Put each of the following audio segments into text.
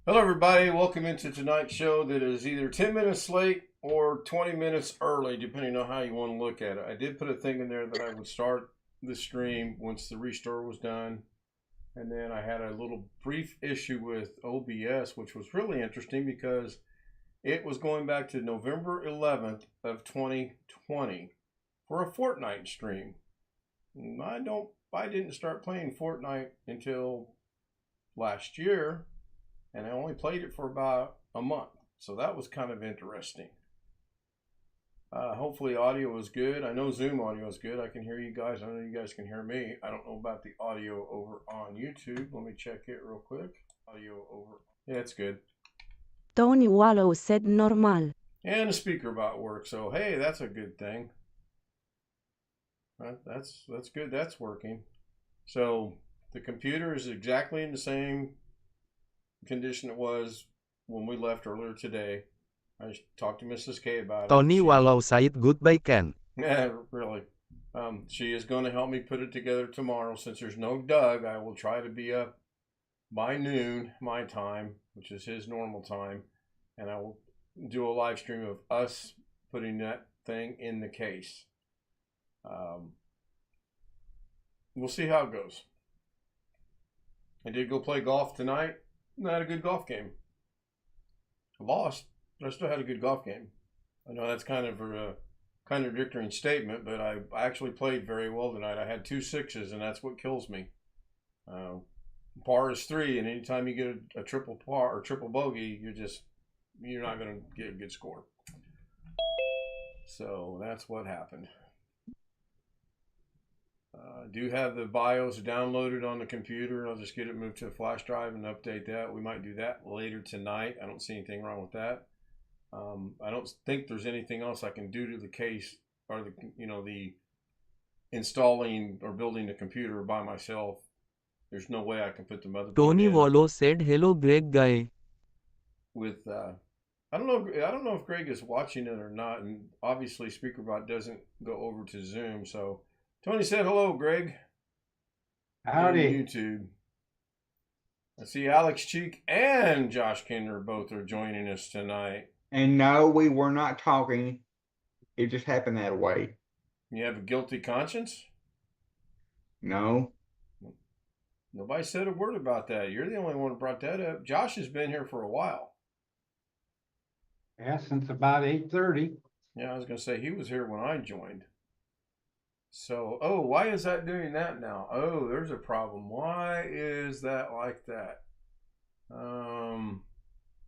Hello, everybody. Welcome into tonight's show that is either 10 minutes late or 20 minutes early, depending on how you want to look at it. I did put a thing in there that I would start the stream once the restore was done. And then I had a little brief issue with OBS, which was really interesting because it was going back to November 11th of 2020 for a Fortnite stream. I didn't start playing Fortnite until last year, and I only played it for about a month. So that was kind of interesting. Hopefully audio is good. I know Zoom audio is good. I can hear you guys. I know you guys can hear me. I don't know about the audio over on YouTube. Let me check it real quick. Audio over. Yeah, it's good. Tony Wallow said normal. And the speaker bot works. So hey, that's a good thing. That's good. That's working. So the computer is exactly in the same condition it was when we left earlier today. I talked to Mrs. K about it. Tony Wallow said goodbye Ken. Yeah, really. She is going to help me put it together tomorrow. Since there's no Doug, I will try to be up by noon my time, which is his normal time, and I will do a live stream of us putting that thing in the case. We'll see how it goes. I did go play golf tonight. I had a good golf game. I lost, but I still had a good golf game. I know that's kind of a contradictory statement, but I actually played very well tonight. I had 2 6s, and that's what kills me. Par is 3, and anytime you get a triple par or triple bogey, you're not going to get a good score. So that's what happened. I do have the BIOS downloaded on the computer. I'll just get it moved to a flash drive and update that. We might do that later tonight. I don't see anything wrong with that. I don't think there's anything else I can do to the case or the installing or building the computer by myself. There's no way I can put the motherboard Tony in Wallow said hello Greg guy. with. I don't know if Greg is watching it or not, and obviously SpeakerBot doesn't go over to Zoom. So Tony said hello, Greg. Howdy. On YouTube. I see Alex Cheek and Josh Kinder both are joining us tonight. And no, we were not talking. It just happened that way. You have a guilty conscience? No. Nobody said a word about that. You're the only one who brought that up. Josh has been here for a while. Yeah, since about 8:30. Yeah, I was going to say he was here when I joined. So, why is that doing that now? Oh, there's a problem. Why is that like that?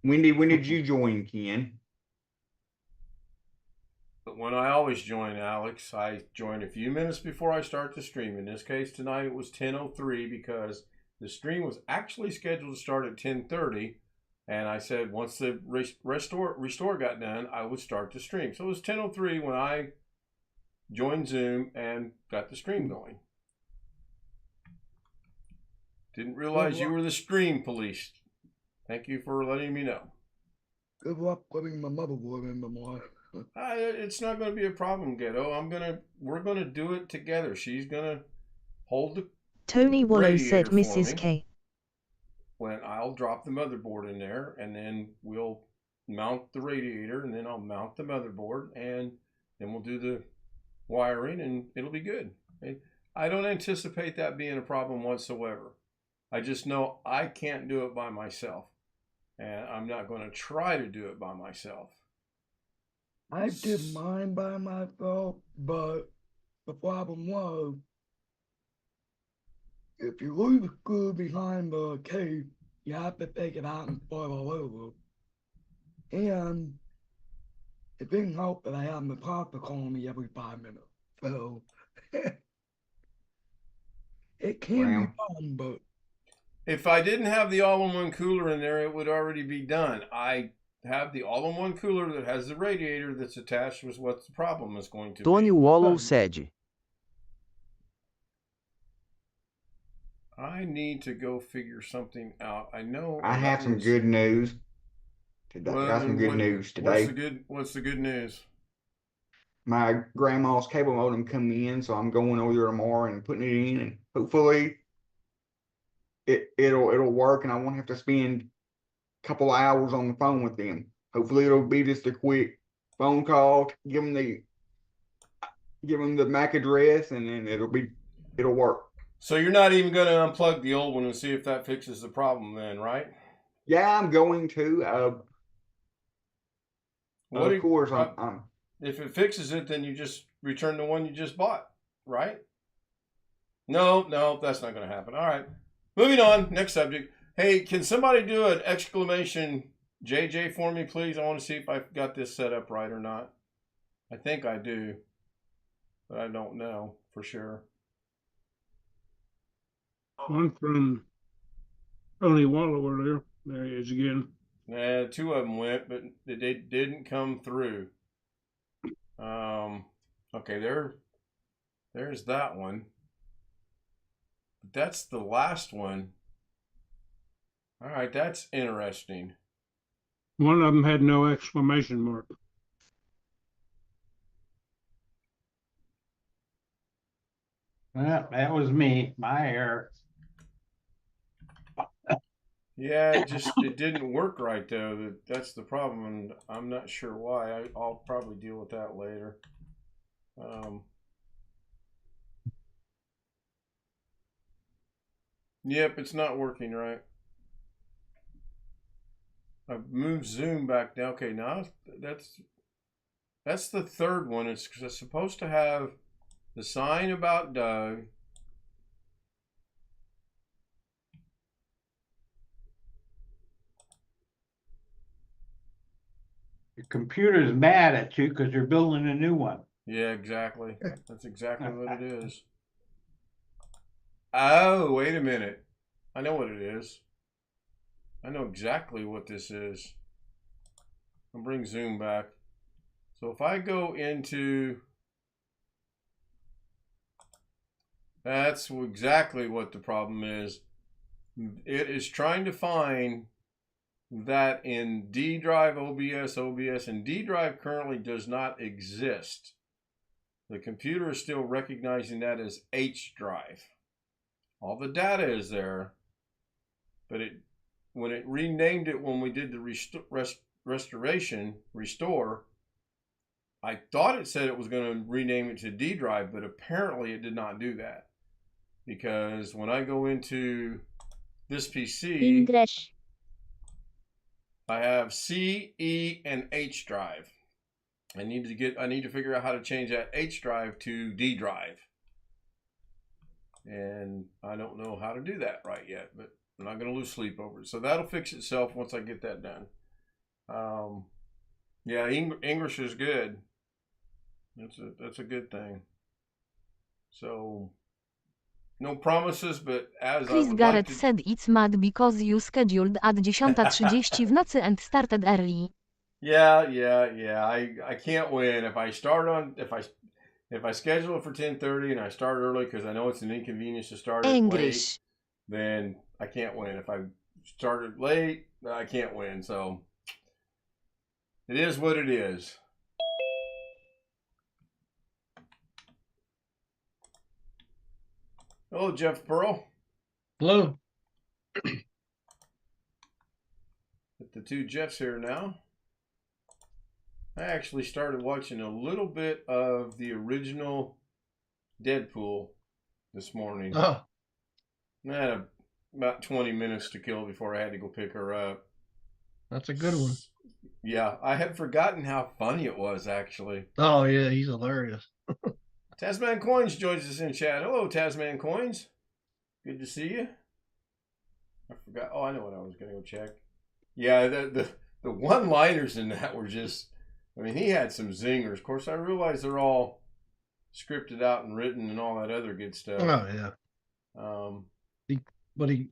When did you join, Ken? But when I always join, Alex, I join a few minutes before I start the stream. In this case tonight it was 10:03 because the stream was actually scheduled to start at 10:30, and I said once the restore got done, I would start the stream. So it was 10:03 when I joined Zoom and got the stream going. Didn't realize you were the stream police. Thank you for letting me know. Good luck putting my motherboard in tomorrow. It's not going to be a problem, Ghetto. We're gonna do it together. She's gonna hold the Tony Wallow said radiator for Mrs. me. K. When I'll drop the motherboard in there, and then we'll mount the radiator, and then I'll mount the motherboard, and then we'll do the wiring, and it'll be good. I don't anticipate that being a problem whatsoever. I just know I can't do it by myself, and I'm not going to try to do it by myself. I did mine by myself, but the problem was, if you lose the screw behind the case, you have to take it out and start all over. And it didn't help that I had my papa calling me every 5 minutes. So it can be done, but if I didn't have the all-in-one cooler in there, it would already be done. I have the all-in-one cooler that has the radiator that's attached with what the problem is going to Tony be. Wallow said. I need to go figure something out. I know I have some good news today. Well, got some good news today. What's the good news? My grandma's cable modem come in, so I'm going over there tomorrow and putting it in, and hopefully it'll work, and I won't have to spend couple hours on the phone with them. Hopefully it'll be just a quick phone call, give them the MAC address, and then it'll work. So you're not even going to unplug the old one and see if that fixes the problem then, right? Yeah, I'm going to. What Of course, I'm if it fixes it, then you just return the one you just bought, right? No, that's not going to happen. All right. Moving on. Next subject. Hey, can somebody do an exclamation JJ for me, please? I want to see if I've got this set up right or not. I think I do, but I don't know for sure. One from Tony Wallow earlier. There he is again. Yeah, two of them went, but they didn't come through. Okay, there's that one. That's the last one. All right, that's interesting. One of them had no exclamation mark. Well, that was me, my error. Yeah, it didn't work right though. That's the problem, and I'm not sure why. I'll probably deal with that later. Yep, it's not working right. I've moved Zoom back down. Okay, now that's the third one. It's supposed to have the sign about Doug. The computer's mad at you because you're building a new one. Yeah, exactly. That's exactly what it is. Oh, wait a minute. I know what it is. I know exactly what this is. I'll bring Zoom back. So if I go into... That's exactly what the problem is. It is trying to find that in D drive, OBS, and D drive currently does not exist. The computer is still recognizing that as H drive. All the data is there, but when it renamed it when we did the restore, I thought it said it was going to rename it to D drive, but apparently it did not do that. Because when I go into this PC, Engrish. I have C, E, and H drive. I need to figure out how to change that H drive to D drive. And I don't know how to do that right yet, but I'm not going to lose sleep over it. So that'll fix itself once I get that done. Yeah, English is good. That's a good thing. So no promises, but as Chris I would Garrett like to... said it's mad because you scheduled at 10:30 w nocy and started early. Yeah. I can't win if I schedule it for 10:30 and I start early because I know it's an inconvenience to start it late. Engrish. Then I can't win. If I started late, I can't win. So it is what it is. Hello, Jeff Pearl. Hello. With the two Jeffs here now. I actually started watching a little bit of the original Deadpool this morning. Oh, I had about 20 minutes to kill before I had to go pick her up. that's a good one. Yeah, I had forgotten how funny it was, actually. Oh, yeah, he's hilarious. Tasman Coins joins us in chat. Hello, Tasman Coins. Good to see you. I forgot. Oh, I know what I was going to go check. Yeah, the one-liners in that were just... I mean, he had some zingers. Of course, I realize they're all scripted out and written and all that other good stuff. Oh, yeah. But he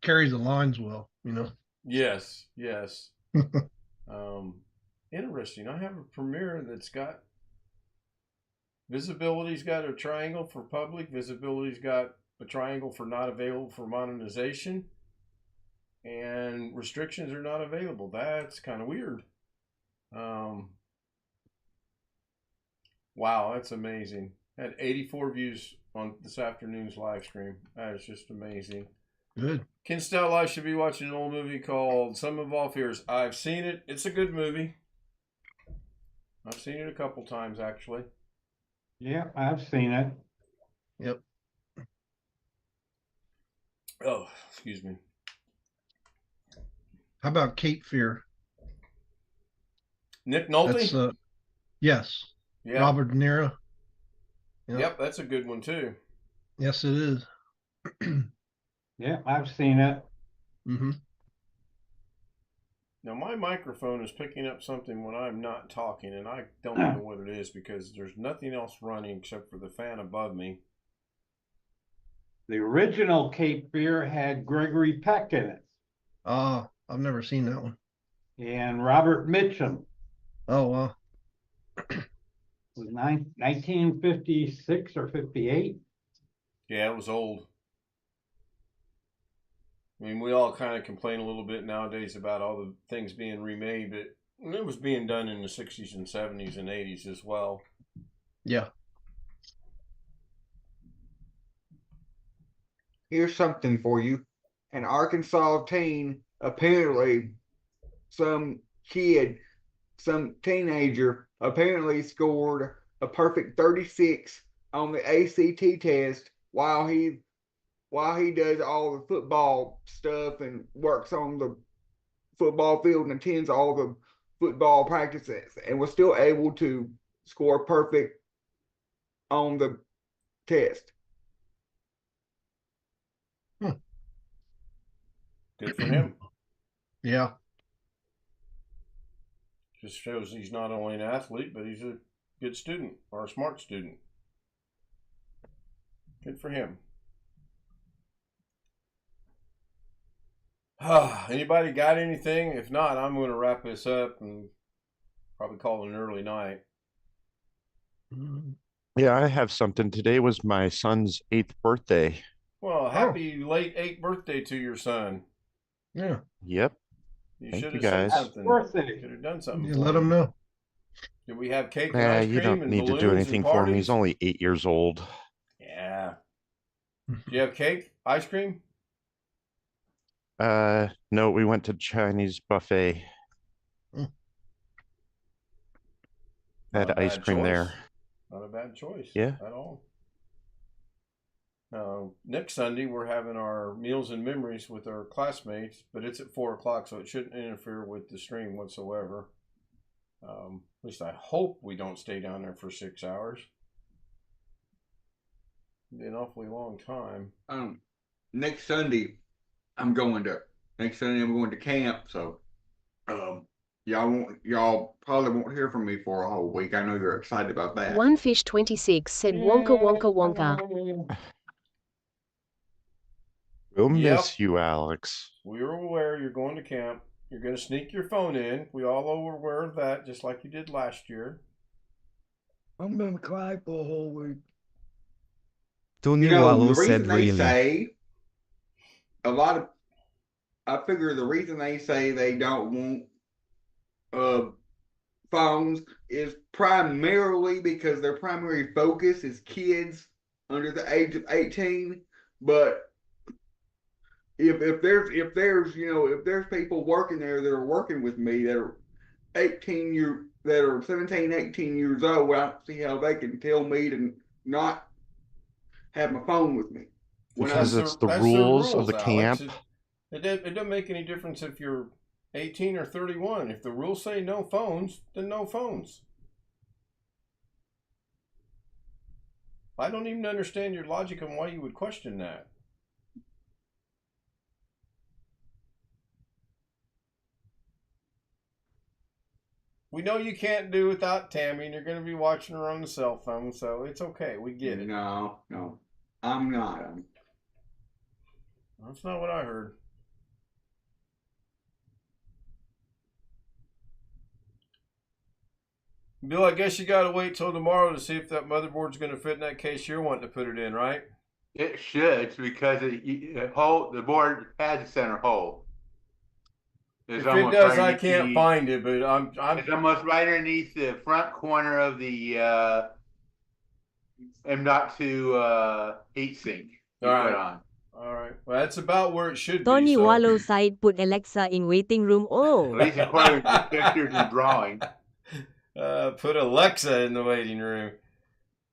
carries the lines well, you know. Yes. Interesting. I have a Premiere that's got visibility's got a triangle for public, visibility's got a triangle for not available for monetization, and restrictions are not available. That's kind of weird. Wow, that's amazing. Had 84 views on this afternoon's live stream. That is just amazing. Good. Ken Style I should be watching an old movie called Sum of All Fears. I've seen it. It's a good movie. I've seen it a couple times, actually. Yeah, I've seen it. Yep. Oh, excuse me. How about Cape Fear? Nick Nolte? That's yes. Yeah. Robert De Niro. Yep, that's a good one, too. Yes, it is. Yeah, I've seen it. Mm-hmm. Now, my microphone is picking up something when I'm not talking, and I don't know what it is because there's nothing else running except for the fan above me. The original Cape Fear had Gregory Peck in it I've never seen that one. and Robert Mitchum. Oh, wow. It was 1956 or 58. Yeah, it was old. I mean, we all kind of complain a little bit nowadays about all the things being remade, but it was being done in the 60s and 70s and 80s as well. Yeah. Here's something for you. An Arkansas teen, apparently some teenager apparently scored a perfect 36 on the ACT test while he does all the football stuff and works on the football field and attends all the football practices and was still able to score perfect on the test. Good for him. Yeah. Just shows he's not only an athlete, but he's a good student or a smart student. Good for him. Anybody got anything? If not, I'm going to wrap this up and probably call it an early night. Yeah, I have something. Today was my son's 8th birthday. Well, happy late 8th birthday to your son. Yeah. Yep. You Thank should you, have said guys. something. Birthday. Could have done something. You for let him. him know. Did we have cake and ice cream You don't and need to do balloons anything and for him. parties? He's only 8 years old. Yeah. Do you have cake, ice cream? No, we went to Chinese buffet. Not Had a ice bad cream choice. there. Not a bad choice. Yeah. At all. Next Sunday, we're having our meals and memories with our classmates, but it's at 4 o'clock, so it shouldn't interfere with the stream whatsoever. At least I hope we don't stay down there for 6 hours. It'd be an awfully long time. Next Sunday I'm going to camp, so y'all probably won't hear from me for a whole week. I know you're excited about that. OneFish26 said Wonka Wonka Wonka. We'll Yep. miss you, Alex. We are aware you're going to camp. You're going to sneak your phone in. We all are aware of that, just like you did last year. I'm gonna cry for a whole week. Tony You know, Wallow the said reason they really. say I figure the reason they say they don't want phones is primarily because their primary focus is kids under the age of 18. But if there's people working there that are working with me that are 17, 18 years old, I don't see how they can tell me to not have my phone with me. Because it's the that's rules their of the Alex. camp. It doesn't make any difference if you're 18 or 31. If the rules say no phones, then no phones. I don't even understand your logic on why you would question that. We know you can't do without Tammy, and you're going to be watching her on the cell phone, so it's okay. We get it. No, I'm not. That's not what I heard. Bill, I guess you got to wait till tomorrow to see if that motherboard's going to fit in that case you're wanting to put it in, right? It should, because the board has a center hole. If it does, I can't find it, but It's almost right underneath the front corner of the M.2 heatsink you All right. put on. All right. Well, that's about where it should Tony be. So. Wallow side put Alexa in waiting room. At Oh, least according to the pictures and drawings. Put Alexa in the waiting room.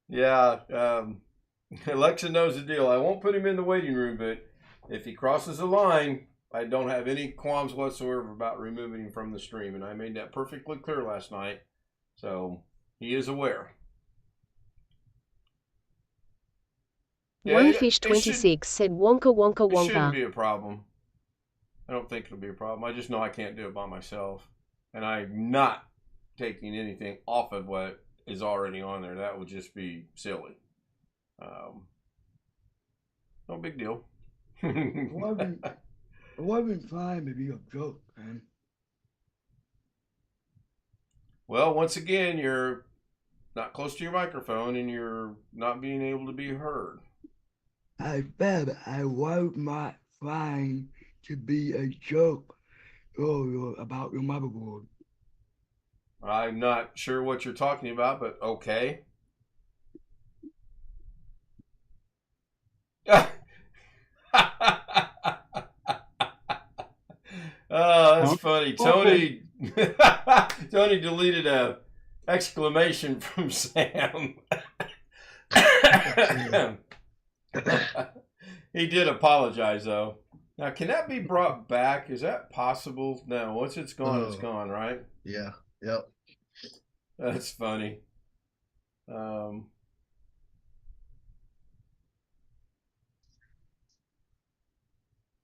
Yeah. Alexa knows the deal. I won't put him in the waiting room, but if he crosses the line, I don't have any qualms whatsoever about removing him from the stream. And I made that perfectly clear last night. So he is aware. Yeah, OneFish26 said Wonka Wonka It shouldn't Wonka. be a problem. I don't think it'll be a problem. I just know I can't do it by myself. And I'm not taking anything off of what is already on there. That would just be silly. No big deal. It wasn't trying to be a joke, man. Well, once again, you're not close to your microphone and you're not being able to be heard. I said I was not trying to be a joke earlier about your motherboard. I'm not sure what you're talking about, but okay. Oh, that's funny. Tony Tony deleted a exclamation from Sam. He did apologize though. Now, can that be brought back? Is that possible? No, once it's gone, it's gone, right? Yeah. Yep. That's funny.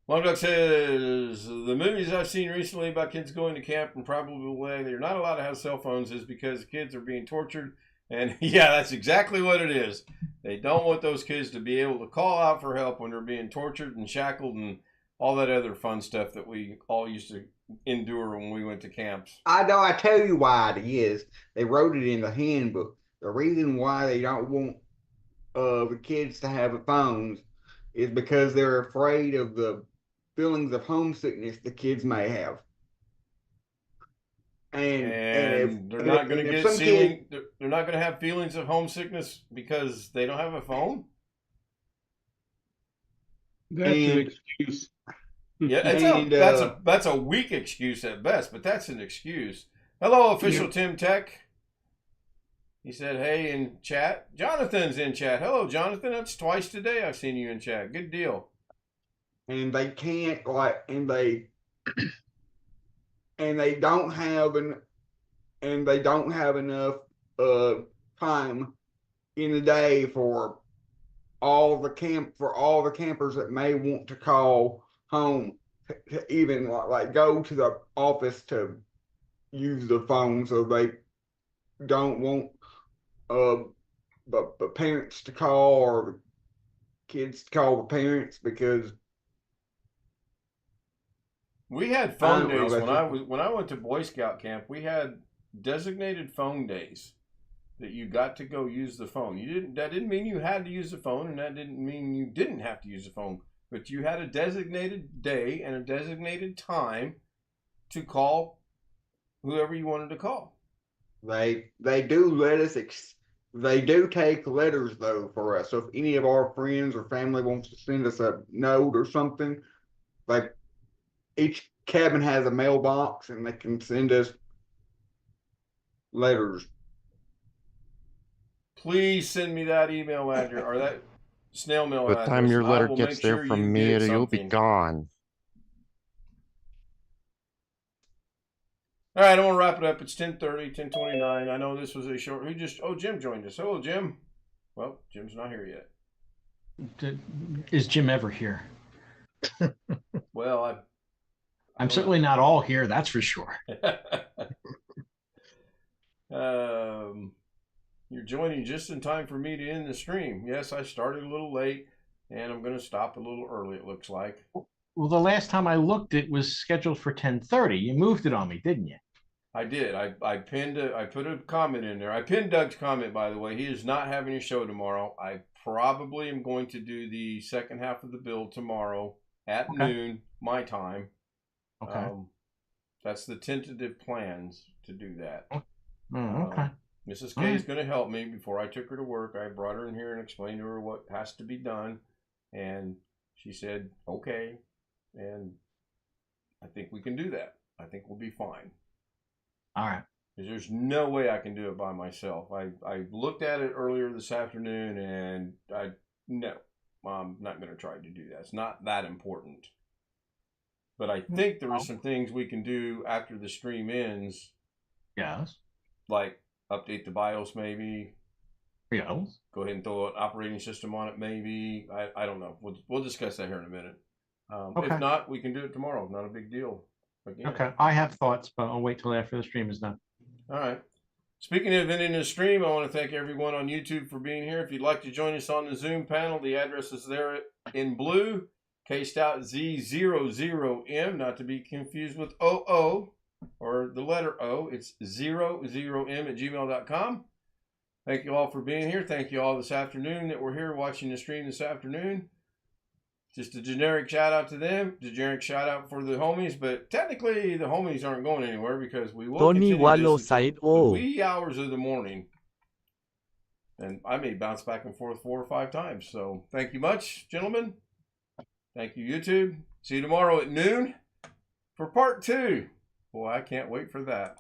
Long Duck says, the movies I've seen recently about kids going to camp and probably why they're not allowed to have cell phones is because the kids are being tortured. And yeah, that's exactly what it is. They don't want those kids to be able to call out for help when they're being tortured and shackled and all that other fun stuff that we all used to endure when we went to camps. I know. I tell you why it is. They wrote it in the handbook. The reason why they don't want the kids to have phones is because they're afraid of the feelings of homesickness the kids may have. And they're not going to get they're not going to have feelings of homesickness because they don't have a phone. That's an excuse. Yeah, that's a weak excuse at best, but that's an excuse. Hello, official Tim Tech. He said, "Hey," in chat. Jonathan's in chat. Hello, Jonathan. That's twice today I've seen you in chat. Good deal. And they can't and they don't have enough time in the day for all the campers that may want to call home to even like go to the office to use the phone. So they don't want the parents to call or the kids to call the parents because we had phone days when I went to Boy Scout camp. We had designated phone days that you got to go use the phone. That didn't mean you had to use the phone, and that didn't mean you didn't have to use the phone. But you had a designated day and a designated time to call whoever you wanted to call. They do let us. They do take letters though for us. So if any of our friends or family wants to send us a note or something, like each cabin has a mailbox and they can send us letters. Please send me that email address or that snail mail By the address. time your letter I will gets make there sure from you me, get you'll be something. gone. All right, I want to wrap it up. It's 10:30, 10:29. I know this was a short. Jim joined us. Hello, Jim. Well, Jim's not here yet. Is Jim ever here? Well, I'm certainly not all here, that's for sure. You're joining just in time for me to end the stream. Yes, I started a little late, and I'm going to stop a little early, it looks like. Well, the last time I looked, it was scheduled for 10:30. You moved it on me, didn't you? I did. I put a comment in there. I pinned Doug's comment, by the way. He is not having a show tomorrow. I probably am going to do the second half of the build tomorrow at noon, my time. Okay. That's the tentative plans to do that. Okay. Mrs. K is going to help me. Before I took her to work, I brought her in here and explained to her what has to be done. And she said, okay. And I think we can do that. I think we'll be fine. All right. Because there's no way I can do it by myself. I looked at it earlier this afternoon, and no, I'm not going to try to do that. It's not that important. But I think there are some things we can do after the stream ends. Yes. Like update the BIOS maybe. Yes. Go ahead and throw an operating system on it maybe. I don't know. We'll discuss that here in a minute. Okay. If not, we can do it tomorrow. Not a big deal. Again. Okay. I have thoughts, but I'll wait till after the stream is done. All right. Speaking of ending the stream, I want to thank everyone on YouTube for being here. If you'd like to join us on the Zoom panel, the address is there in blue, cased out Z00M, not to be confused with OO or the letter O. It's 00M@gmail.com. Thank you all for being here. Thank you all this afternoon that were here watching the stream this afternoon. Just a generic shout out to them, generic shout out for the homies, but technically the homies aren't going anywhere because we will continue this until the wee hours of the morning. And I may bounce back and forth 4 or 5 times. So thank you much, gentlemen. Thank you, YouTube. See you tomorrow at noon for part 2. Boy, I can't wait for that.